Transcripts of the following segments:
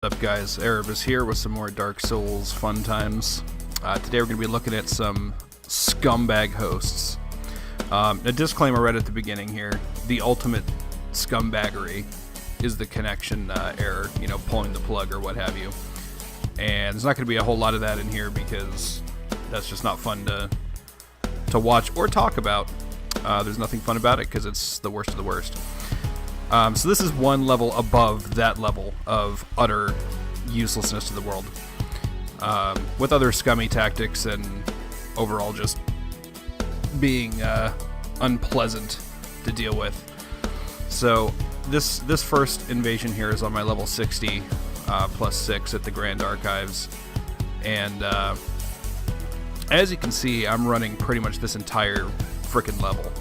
What's up, guys? Erebus here with some more Dark Souls fun times. Today we're going to be looking at some scumbag hosts. A disclaimer right at the beginning here: the ultimate scumbaggery is the connection error, pulling the plug or what have you. And there's not going to be a whole lot of that in here because that's just not fun to watch or talk about. There's nothing fun about it because it's the worst of the worst. So this is one level above that level of utter uselessness to the world, with other scummy tactics and overall just being unpleasant to deal with. So this first invasion here is on my level 60 plus 6 at the Grand Archives, and as you can see, I'm running pretty much this entire frickin' level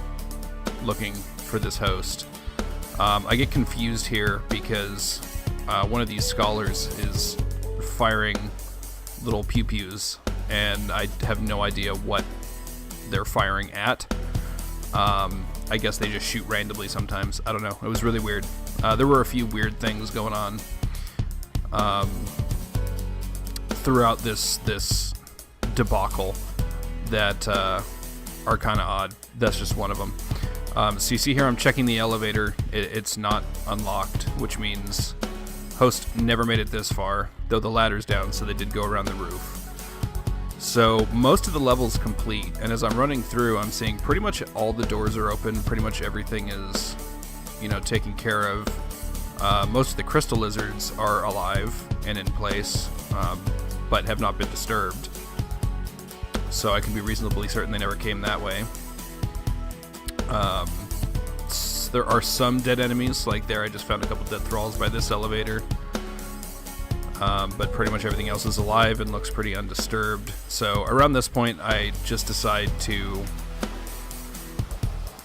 looking for this host. I get confused here because one of these scholars is firing little pew-pews, and I have no idea what they're firing at. I guess they just shoot randomly sometimes. I don't know. It was really weird. There were a few weird things going on throughout this debacle that are kind of odd. That's just one of them. So you see here I'm checking the elevator. It's not unlocked, which means host never made it this far, though the ladder's down, so they did go around the roof. So most of the level's complete, and as I'm running through, I'm seeing pretty much all the doors are open, pretty much everything is, taken care of. Most of the crystal lizards are alive and in place, but have not been disturbed. So I can be reasonably certain they never came that way. There are some dead enemies, like there I just found a couple dead thralls by this elevator, but pretty much everything else is alive and looks pretty undisturbed. So around this point I just decide to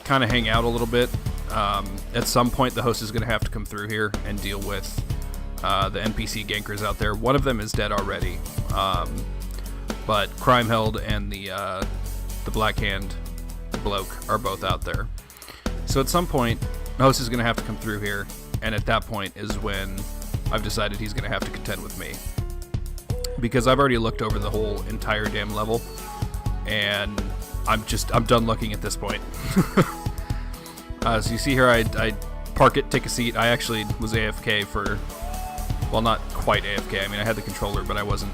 kind of hang out a little bit. At some point the host is going to have to come through here and deal with the NPC gankers out there. One of them is dead already, but Crimeheld and the Black Hand bloke are both out there. So at some point the host is going to have to come through here, and at that point is when I've decided he's going to have to contend with me, because I've already looked over the whole entire damn level and I'm done looking at this point. So you see here I park it, take a seat. I actually was AFK for, well, not quite AFK. I mean, I had the controller, but I wasn't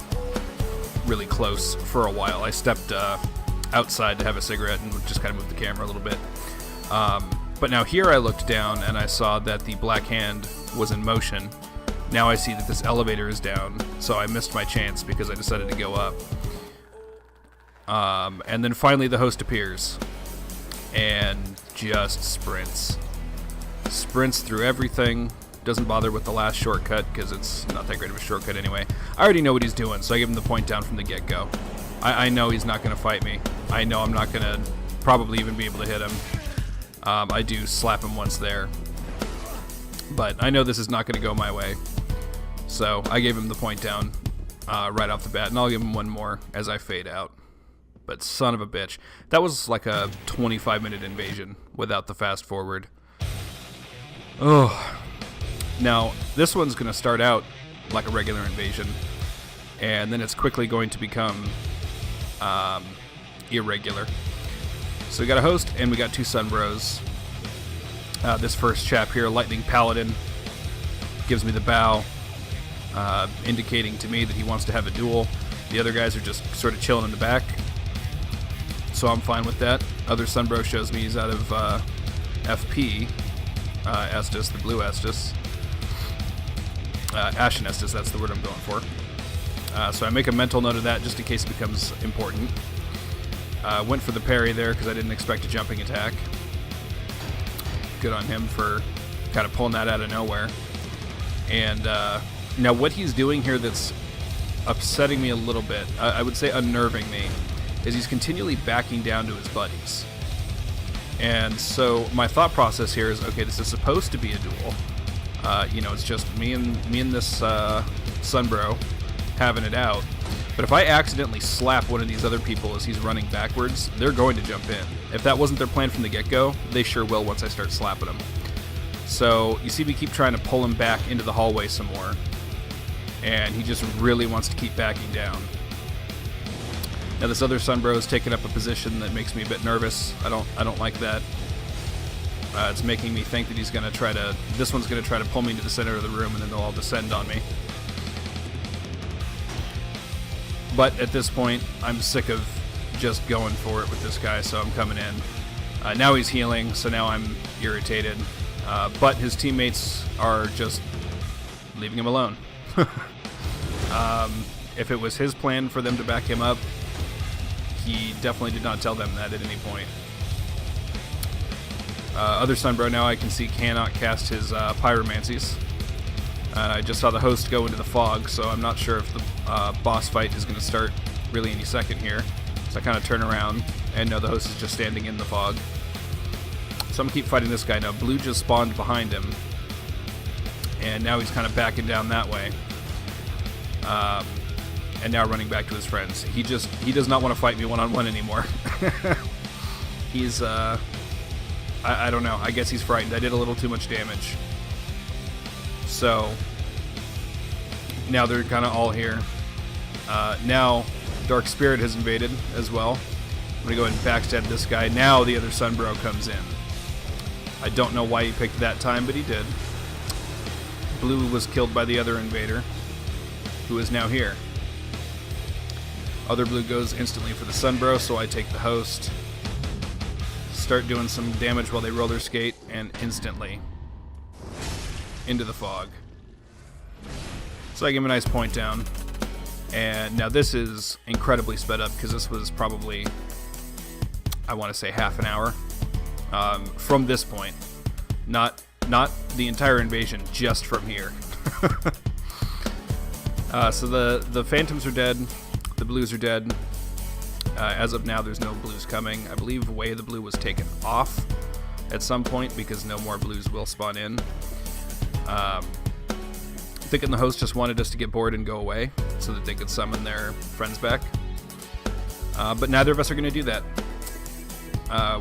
really close for a while. I stepped outside to have a cigarette and just kind of moved the camera a little bit. But now here I looked down and I saw that the Black Hand was in motion. Now I see that this elevator is down, so I missed my chance because I decided to go up. And then finally the host appears and just sprints through everything. Doesn't bother with the last shortcut because it's not that great of a shortcut anyway. I already know what he's doing, so I give him the point down from the get-go. I know he's not going to fight me. I know I'm not going to probably even be able to hit him. I do slap him once there, but I know this is not going to go my way. So I gave him the point down right off the bat, and I'll give him one more as I fade out. But son of a bitch, that was like a 25-minute invasion without the fast forward. Oh, now this one's going to start out like a regular invasion, and then it's quickly going to become irregular. So we got a host and we got two Sunbros. This first chap here, Lightning Paladin, gives me the bow, indicating to me that he wants to have a duel. The other guys are just sort of chilling in the back, so I'm fine with that. Other Sunbro shows me he's out of FP, Estus, the blue Estus. Ashen Estus, that's the word I'm going for. So I make a mental note of that just in case it becomes important. Went for the parry there because I didn't expect a jumping attack. Good on him for kind of pulling that out of nowhere. And now what he's doing here that's upsetting me a little bit, I would say unnerving me, is he's continually backing down to his buddies. And so my thought process here is, okay, this is supposed to be a duel. It's just me and this Sunbro having it out. But if I accidentally slap one of these other people as he's running backwards, they're going to jump in. If that wasn't their plan from the get-go, they sure will once I start slapping them. So you see me keep trying to pull him back into the hallway some more. and he just really wants to keep backing down. Now this other Sunbro is taking up a position that makes me a bit nervous. I don't like that. It's making me think that he's going to try to... This one's going to try to pull me into the center of the room, and then they'll all descend on me. But at this point, I'm sick of just going for it with this guy, so I'm coming in. Now he's healing, so now I'm irritated. But his teammates are just leaving him alone. If it was his plan for them to back him up, he definitely did not tell them that at any point. Other Sunbro now I can see cannot cast his pyromancies. I just saw the host go into the fog, so I'm not sure if the boss fight is going to start really any second here. So I kind of turn around and know the host is just standing in the fog. So I'm going to keep fighting this guy now. Blue just spawned behind him, and now he's kind of backing down that way. And now running back to his friends. He does not want to fight me one-on-one anymore. He's, I don't know. I guess he's frightened. I did a little too much damage. So, now they're kind of all here. Now, Dark Spirit has invaded as well. I'm going to go ahead and backstab this guy. Now the other Sunbro comes in. I don't know why he picked that time, but he did. Blue was killed by the other invader, who is now here. Other Blue goes instantly for the Sunbro, so I take the host. Start doing some damage while they roller skate, and instantly into the fog. So I give him a nice point down. And now this is incredibly sped up, because this was probably, I want to say, half an hour from this point. Not the entire invasion, just from here. So the Phantoms are dead. The Blues are dead. As of now, there's no Blues coming. I believe Way of the Blue was taken off at some point because no more Blues will spawn in. Thinking the host just wanted us to get bored and go away so that they could summon their friends back. But neither of us are going to do that.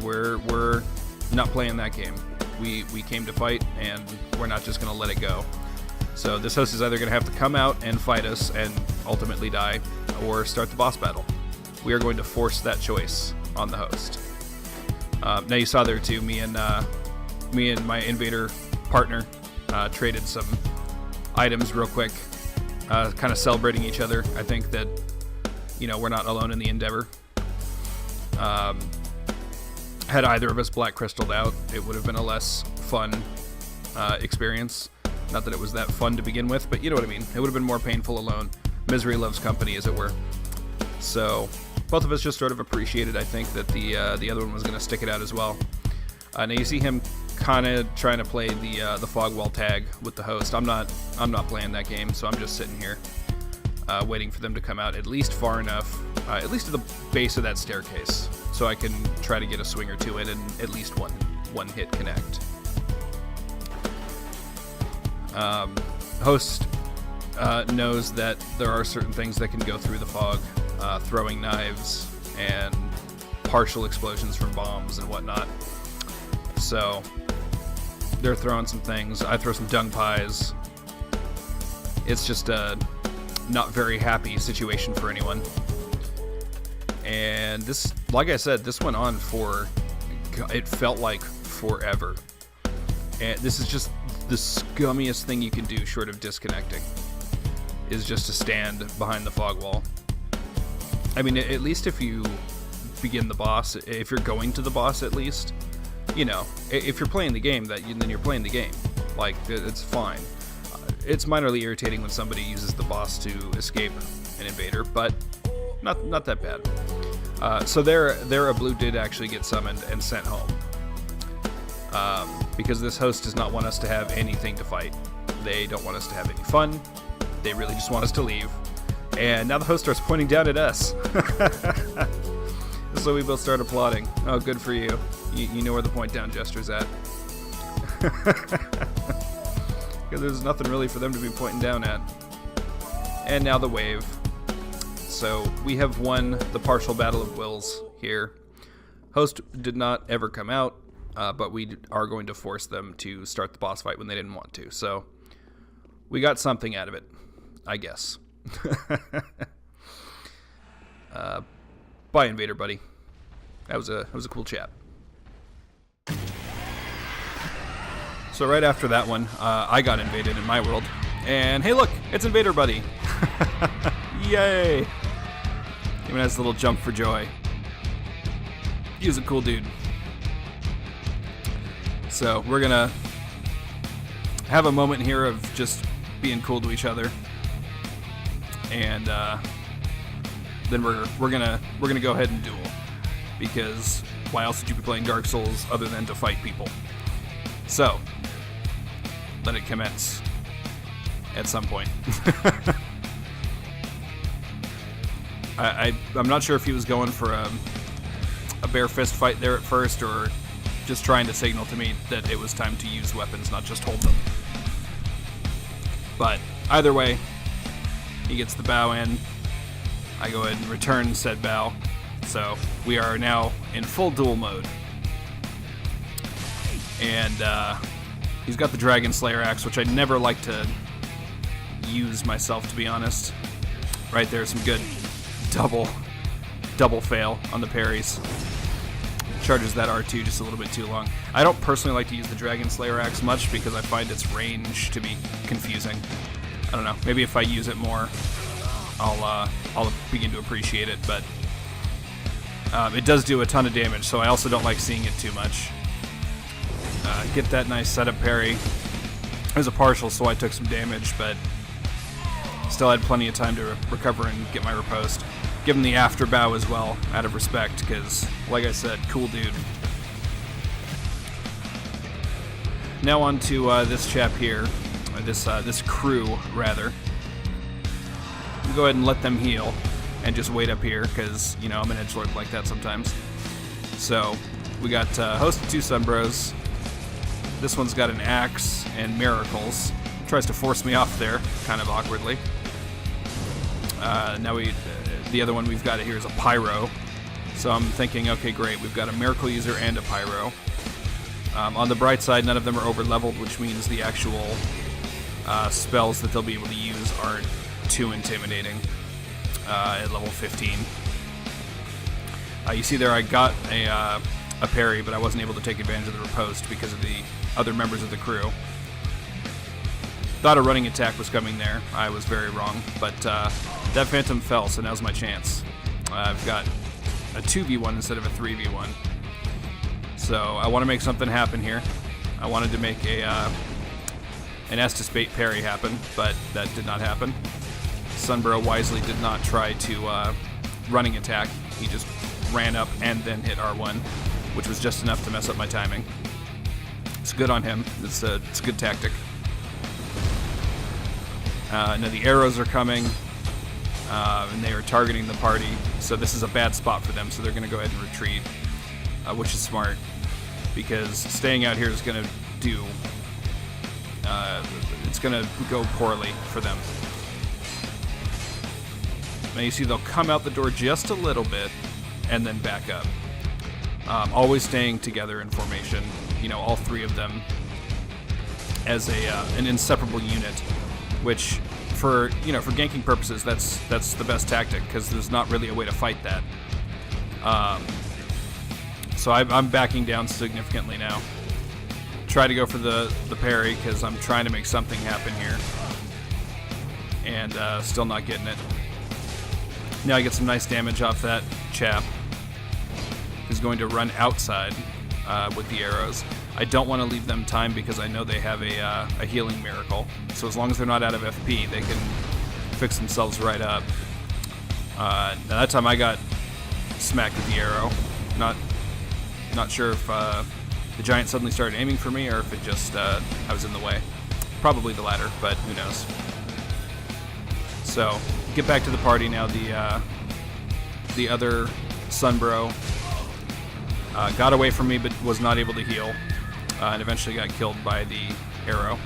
We're not playing that game. We came to fight, and we're not just going to let it go. So this host is either going to have to come out and fight us and ultimately die, or start the boss battle. We are going to force that choice on the host. Now you saw there too, me and my invader partner traded some items real quick, kind of celebrating each other. I think that, we're not alone in the endeavor. Had either of us black crystalled out, it would have been a less fun experience. Not that it was that fun to begin with, but you know what I mean. It would have been more painful alone. Misery loves company, as it were. So both of us just sort of appreciated, I think, that the other one was going to stick it out as well. Now you see him kind of trying to play the fog wall tag with the host. I'm not playing that game, so I'm just sitting here waiting for them to come out at least far enough, at least to the base of that staircase, so I can try to get a swing or two in and at least one hit connect. Host knows that there are certain things that can go through the fog, throwing knives and partial explosions from bombs and whatnot. So they're throwing some things. I throw some dung pies. It's just a not very happy situation for anyone. And this, like I said, this went on for, it felt like forever. And this is just the scummiest thing you can do short of disconnecting, is just to stand behind the fog wall. I mean, at least if you begin the boss, if you're going to the boss at least, if you're playing the game, then you're playing the game. Like, it's fine. It's minorly irritating when somebody uses the boss to escape an invader, but not that bad. So there a Blue did actually get summoned and sent home. Because this host does not want us to have anything to fight. They don't want us to have any fun. They really just want us to leave. And now the host starts pointing down at us. So we both start applauding. Oh, good for you. You know where the point down gesture's at. Because there's nothing really for them to be pointing down at. And now the wave. So we have won the partial battle of wills here. Host did not ever come out, but we are going to force them to start the boss fight when they didn't want to. So we got something out of it. I guess. Bye, Invader Buddy. That was a cool chat. So right after that one, I got invaded in my world. And hey, look, it's Invader Buddy. Yay! Even has a little jump for joy. He was a cool dude. So we're gonna have a moment here of just being cool to each other, and then we're gonna go ahead and duel, because why else would you be playing Dark Souls other than to fight people? So let it commence at some point. I'm not sure if he was going for a bare fist fight there at first, or just trying to signal to me that it was time to use weapons, not just hold them. But either way, he gets the bow in. I go ahead and return said bow. So we are now in full duel mode. And he's got the Dragon Slayer axe, which I never like to use myself, to be honest. Right there, some good double fail on the parries. Charges that R2 just a little bit too long. I don't personally like to use the Dragon Slayer axe much because I find its range to be confusing. I don't know. Maybe if I use it more, I'll begin to appreciate it. But it does do a ton of damage, so I also don't like seeing it too much. Get that nice setup parry. It was a partial, so I took some damage, but still had plenty of time to recover and get my riposte. Give him the after bow as well, out of respect, because, like I said, cool dude. Now on to this chap here, or this crew, rather. We'll go ahead and let them heal, and just wait up here, because, you know, I'm an edgelord like that sometimes. So, we got host of two Sunbros. This one's got an axe and miracles. Tries to force me off there, kind of awkwardly. Now the other one we've got here is a pyro. So I'm thinking, okay, great, we've got a miracle user and a pyro. On the bright side, none of them are over leveled, which means the actual spells that they'll be able to use aren't too intimidating at level 15. You see there I got a parry, but I wasn't able to take advantage of the riposte because of the other members of the crew. Thought a running attack was coming there. I was very wrong, but that phantom fell, so now's my chance. I've got a 2v1 instead of a 3v1. So I want to make something happen here. I wanted to make an Estus bait parry happen, but that did not happen. Sunbro wisely did not try to running attack. He just ran up and then hit R1, which was just enough to mess up my timing. It's good on him. It's a good tactic. Now the arrows are coming, and they are targeting the party, so this is a bad spot for them, so they're going to go ahead and retreat, which is smart, because staying out here is going to do, it's going to go poorly for them. Now you see they'll come out the door just a little bit, and then back up. Always staying together in formation, you know, all three of them as an inseparable unit. Which, for ganking purposes, that's the best tactic, because there's not really a way to fight that. So I'm backing down significantly now. Try to go for the parry, because I'm trying to make something happen here, and still not getting it. Now I get some nice damage off that chap, who's going to run outside with the arrows. I don't want to leave them time because I know they have a healing miracle. So as long as they're not out of FP, they can fix themselves right up. Now that time I got smacked with the arrow. Not sure if the giant suddenly started aiming for me or if it just I was in the way. Probably the latter, but who knows. So get back to the party now. The other Sunbro got away from me but was not able to heal. And eventually got killed by the arrow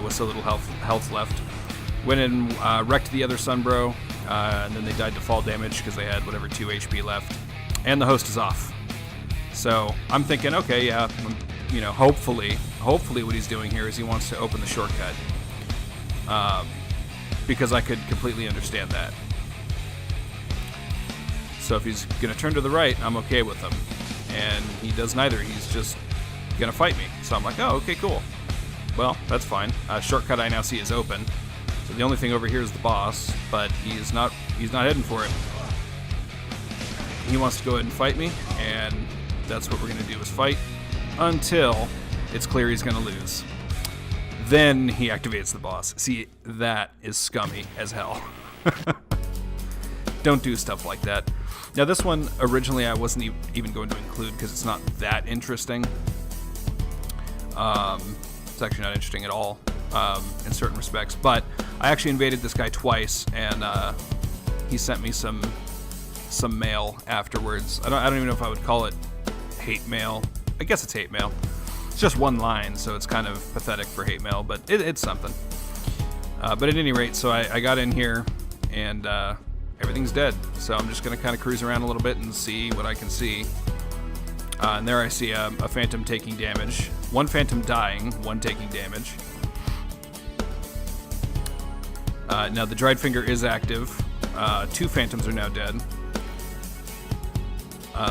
with so little health left. Went and wrecked the other Sunbro, and then they died to fall damage because they had whatever 2 HP left. And the host is off. So I'm thinking, okay, yeah, hopefully what he's doing here is he wants to open the shortcut. because I could completely understand that. So if he's going to turn to the right, I'm okay with him. And he does neither. He's just going to fight me. So I'm like, oh, okay, cool. Well, that's fine. Shortcut I now see is open. So the only thing over here is the boss, but he's not heading for it. He wants to go ahead and fight me, and that's what we're going to do is fight until it's clear he's going to lose. Then he activates the boss. See, that is scummy as hell. Don't do stuff like that. Now this one, originally I wasn't even going to include because it's not that interesting. It's actually not interesting at all in certain respects. But I actually invaded this guy twice, and he sent me some mail afterwards. I don't even know if I would call it hate mail. I guess it's hate mail. It's just one line, so it's kind of pathetic for hate mail, but it's something. But at any rate, so I got in here, and everything's dead. So I'm just going to kind of cruise around a little bit and see what I can see. And there I see a phantom taking damage. One phantom dying, one taking damage. Now the dried finger is active. 2 phantoms are now dead.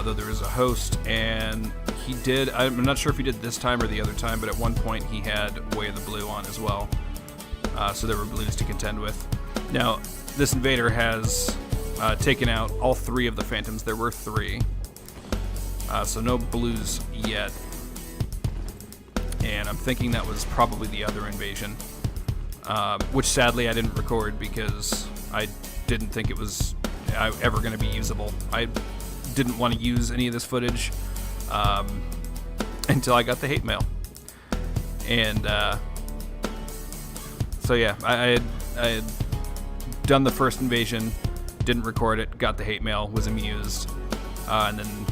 Though there is a host, and he did, I'm not sure if he did this time or the other time, but at one point he had Way of the Blue on as well. So there were blues to contend with. Now, this invader has taken out all 3 of the phantoms. There were 3. So no blues yet. And I'm thinking that was probably the other invasion. Which sadly I didn't record because I didn't think it was ever going to be usable. I didn't want to use any of this footage until I got the hate mail. And so yeah, I had done the first invasion, didn't record it, got the hate mail, was amused, and then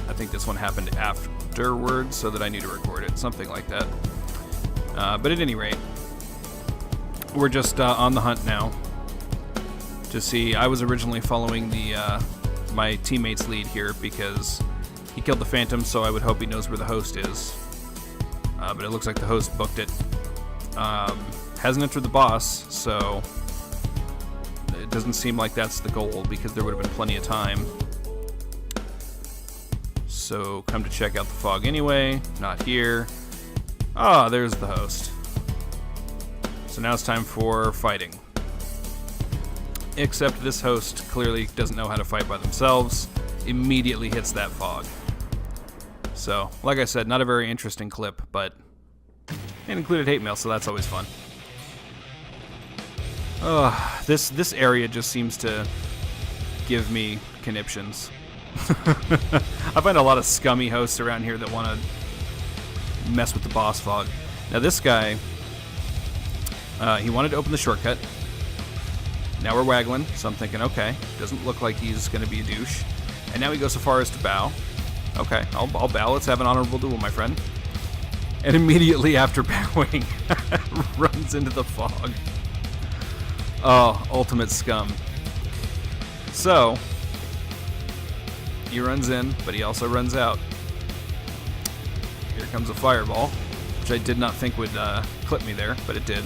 I think this one happened afterwards, so that I knew to record it, something like that. But at any rate, we're just on the hunt now to see. I was originally following the my teammate's lead here because he killed the phantom, so I would hope he knows where the host is. But it looks like the host booked it. Hasn't entered the boss, so it doesn't seem like that's the goal because there would have been plenty of time. So come to check out the fog anyway. Not here. Ah, there's the host. So now it's time for fighting. Except this host clearly doesn't know how to fight by themselves. Immediately hits that fog. So, like I said, not a very interesting clip, but it included hate mail, so that's always fun. This area just seems to give me conniptions. I find a lot of scummy hosts around here that want to mess with the boss fog. Now this guy, he wanted to open the shortcut. Now we're waggling, so I'm thinking, okay, doesn't look like he's going to be a douche. And now he goes so far as to bow. Okay, I'll bow. Let's have an honorable duel, my friend. And immediately after bowing, runs into the fog. Oh, ultimate scum. So, he runs in, but he also runs out. Here comes a fireball, which I did not think would clip me there, but it did.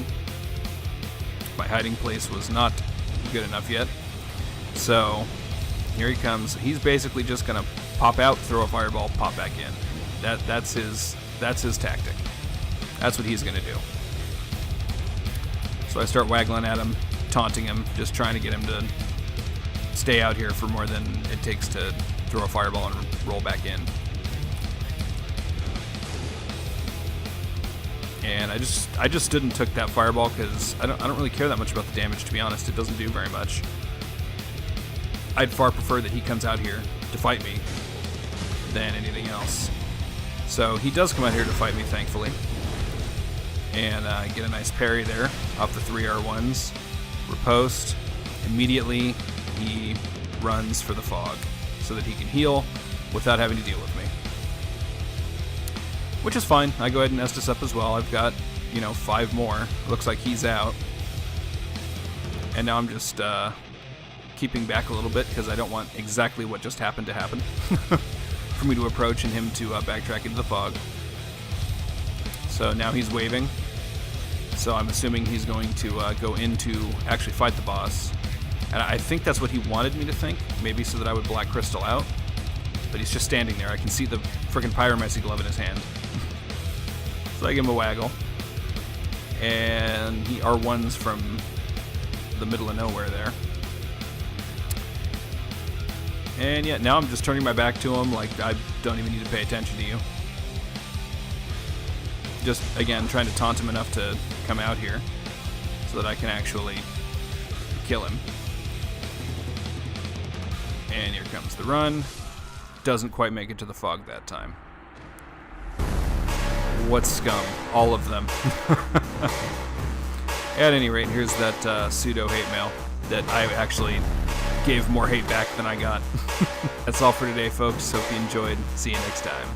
My hiding place was not good enough yet. So, here he comes. He's basically just going to pop out, throw a fireball, pop back in. That's his tactic. That's what he's going to do. So I start waggling at him, taunting him, just trying to get him to stay out here for more than it takes to throw a fireball and roll back in. And I just stood and took that fireball because I don't really care that much about the damage, to be honest. It doesn't do very much. I'd far prefer that he comes out here to fight me than anything else. So he does come out here to fight me, thankfully. And get a nice parry there off the 3 R1s. Riposte. Immediately he runs for the fog so that he can heal without having to deal with me. Which is fine. I go ahead and Estus up as well. I've got, 5 more. Looks like he's out. And now I'm just keeping back a little bit because I don't want exactly what just happened to happen. For me to approach and him to backtrack into the fog. So now he's waving. So I'm assuming he's going to go in to actually fight the boss. And I think that's what he wanted me to think, maybe so that I would Black Crystal out. But he's just standing there. I can see the frickin' Pyromancy glove in his hand. So I give him a waggle. And he R1s from the middle of nowhere there. And yeah, now I'm just turning my back to him like I don't even need to pay attention to you. Just, again, trying to taunt him enough to come out here so that I can actually kill him. And here comes the run. Doesn't quite make it to the fog that time. What scum? All of them. At any rate, here's that pseudo hate mail that I actually gave more hate back than I got. That's all for today, folks. Hope you enjoyed. See you next time.